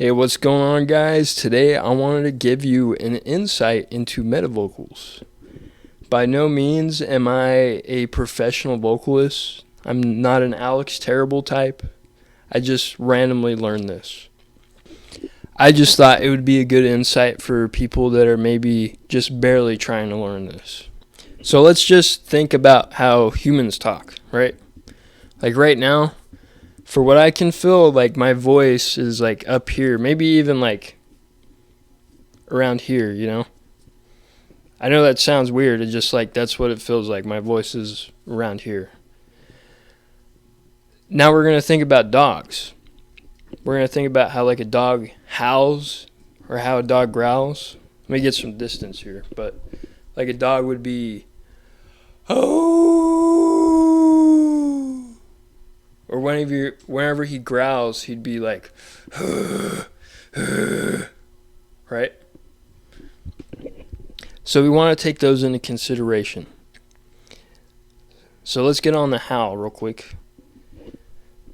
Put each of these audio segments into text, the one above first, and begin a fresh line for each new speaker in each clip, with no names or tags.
Hey, what's going on, guys? Today I wanted to give you an insight into meta vocals. By no means am I a professional vocalist. I'm not an Alex Terrible type. I just randomly learned this. I just thought it would be a good insight for people that are maybe just barely trying to learn this. So let's just think about how humans talk, right? Like right now, for what I can feel, like my voice is like up here, maybe even like around here, you know? I know that sounds weird. It's just like that's what it feels like. My voice is around here. Now we're going to think about dogs. We're going to think about how like a dog howls or how a dog growls. Let me get some distance here, but like a dog would be oh, or whenever he growls, he'd be like right? So we want to take those into consideration. So let's get on the howl real quick.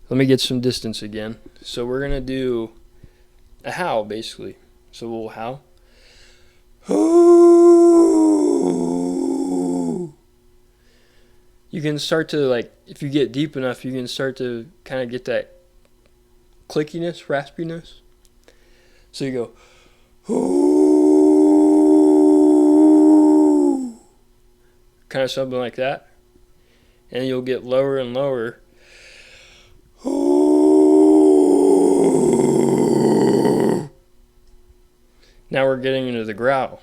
Let me get some distance again. So we're going to do a howl, basically. So we'll howl. You can start to, like, if you get deep enough, you can start to kind of get that clickiness, raspiness. So you go, kind of something like that. And you'll get lower and lower. Now we're getting into the growl.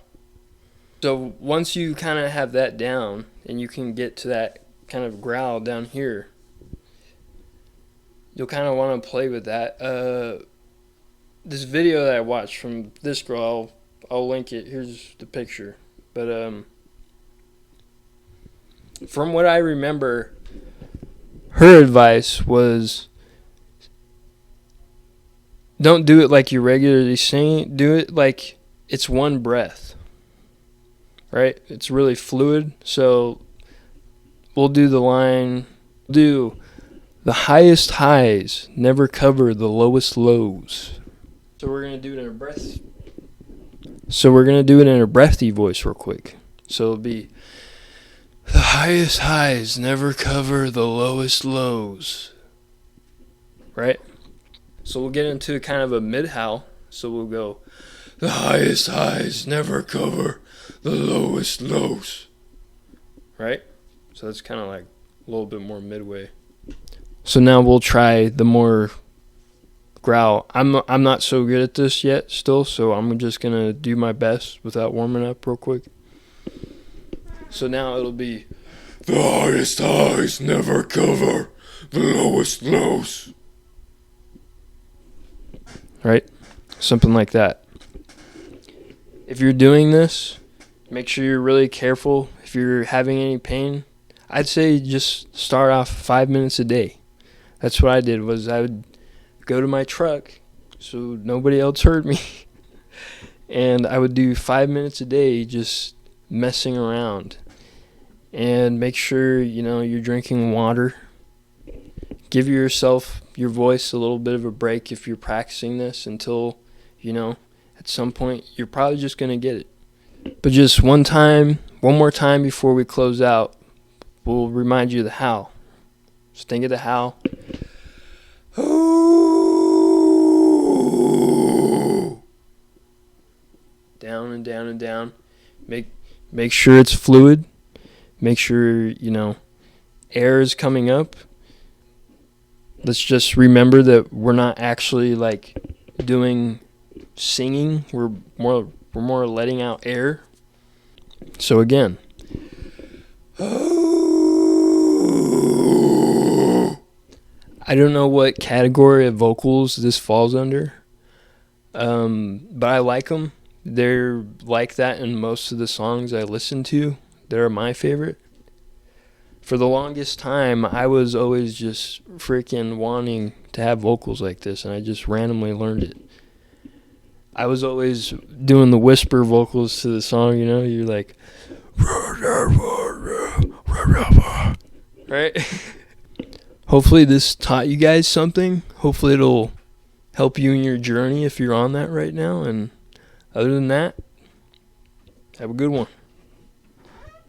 So once you kind of have that down and you can get to that kind of growl down here, you'll kind of want to play with that. This video that I watched from this girl, I'll link it. Here's the picture. But from what I remember, her advice was don't do it like you regularly sing. Do it like it's one breath, right? It's really fluid. So we'll do the line, do the highest highs never cover the lowest lows. So we're going to do it in a breath. So we're going to do it in a breathy voice real quick. So it'll be the highest highs never cover the lowest lows. Right? So we'll get into kind of a mid-howl. So we'll go, the highest highs never cover the lowest lows. Right? So that's kind of like a little bit more midway. So now we'll try the more growl. I'm not so good at this yet still, so I'm just going to do my best without warming up real quick. So now it'll be, the highest highs never cover the lowest lows. Right? Something like that. If you're doing this, make sure you're really careful. If you're having any pain, I'd say just start off 5 minutes a day. That's what I did, was I would go to my truck so nobody else heard me. And I would do 5 minutes a day just messing around. And make sure, you're drinking water. Give yourself, your voice, a little bit of a break if you're practicing this until, at some point you're probably just going to get it. But just one more time before we close out, we'll remind you of the howl. Just think of the howl. Down and down and down. Make sure it's fluid. Make sure, air is coming up. Let's just remember that we're not actually like doing singing. We're more letting out air. So again. I don't know what category of vocals this falls under, but I like them. They're like that in most of the songs I listen to. They're my favorite. For the longest time, I was always just freaking wanting to have vocals like this, and I just randomly learned it. I was always doing the whisper vocals to the song, you're like, right? Hopefully this taught you guys something. Hopefully it'll help you in your journey if you're on that right now. And other than that, have a good one.